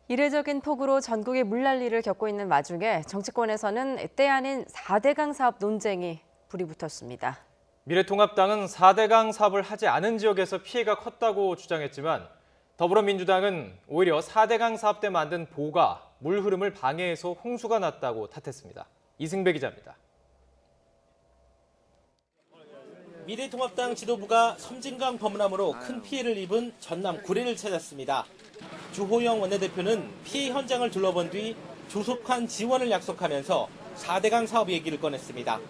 이례적인 폭우로 전국이 물난리를 겪고 있는 와중에 정치권에서는 때 아닌 4대강 사업 논쟁이 불이 붙었습니다. 미래통합당은 4대강 사업을 하지 않은 지역에서 피해가 컸다고 주장했지만 더불어민주당은 오히려 4대강 사업 때 만든 보가 물 흐름을 방해해서 홍수가 났다고 탓했습니다. 이승배 기자입니다. 미래통합당 지도부가 섬진강 범람으로 큰 피해를 입은 전남 구례를 찾았습니다. 주호영 원내대표는 피해 현장을 둘러본 뒤 조속한 지원을 약속하면서 4대강 사업 얘기를 꺼냈습니다.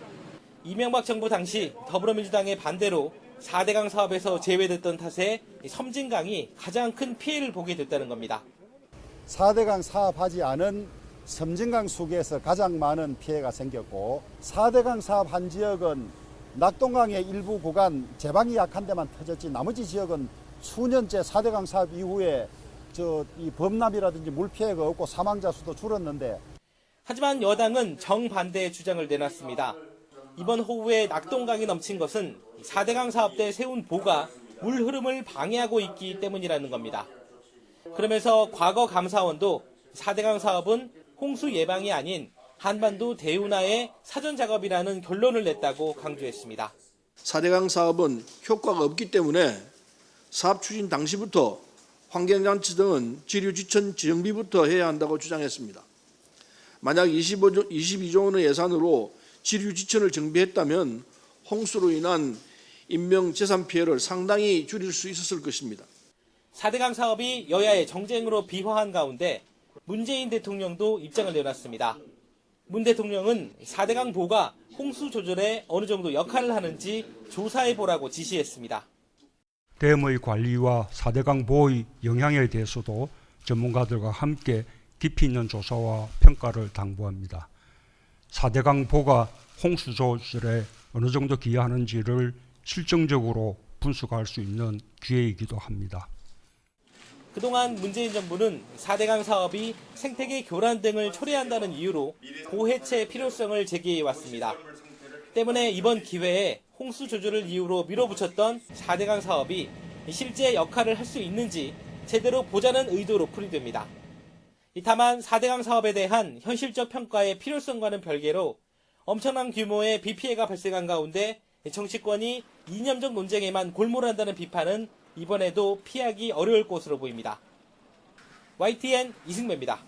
이명박 정부 당시 더불어민주당의 반대로 4대강 사업에서 제외됐던 탓에 섬진강이 가장 큰 피해를 보게 됐다는 겁니다. 4대강 사업하지 않은 섬진강 수계에서 가장 많은 피해가 생겼고 4대강 사업한 지역은 낙동강의 일부 구간 제방이 약한 데만 터졌지 나머지 지역은 수년째 4대강 사업 이후에 이 범람이라든지 물 피해가 없고 사망자 수도 줄었는데 하지만 여당은 정반대의 주장을 내놨습니다. 이번 호우에 낙동강이 넘친 것은 4대강 사업 때 세운 보가 물 흐름을 방해하고 있기 때문이라는 겁니다. 그러면서 과거 감사원도 4대강 사업은 홍수 예방이 아닌 한반도 대운하의 사전 작업이라는 결론을 냈다고 강조했습니다. 4대강 사업은 효과가 없기 때문에 사업 추진 당시부터 환경장치 등은 지류지천 정비부터 해야 한다고 주장했습니다. 만약 22조 원의 예산으로 지류지천을 정비했다면 홍수로 인한 인명 재산 피해를 상당히 줄일 수 있었을 것입니다. 4대강 사업이 여야의 정쟁으로 비화한 가운데 문재인 대통령도 입장을 내놨습니다. 문 대통령은 4대강 보가 홍수 조절에 어느 정도 역할을 하는지 조사해보라고 지시했습니다. 댐의 관리와 4대강 보호의 영향에 대해서도 전문가들과 함께 깊이 있는 조사와 평가를 당부합니다. 4대강 보가 홍수 조절에 어느 정도 기여하는지를 실증적으로 분석할 수 있는 기회이기도 합니다. 그동안 문재인 정부는 4대강 사업이 생태계 교란 등을 초래한다는 이유로 보해체 필요성을 제기해왔습니다. 때문에 이번 기회에 홍수 조절을 이유로 밀어붙였던 4대강 사업이 실제 역할을 할 수 있는지 제대로 보자는 의도로 풀이됩니다. 다만 4대강 사업에 대한 현실적 평가의 필요성과는 별개로 엄청난 규모의 비 피해가 발생한 가운데 정치권이 이념적 논쟁에만 골몰한다는 비판은 이번에도 피하기 어려울 것으로 보입니다. YTN 이승배입니다.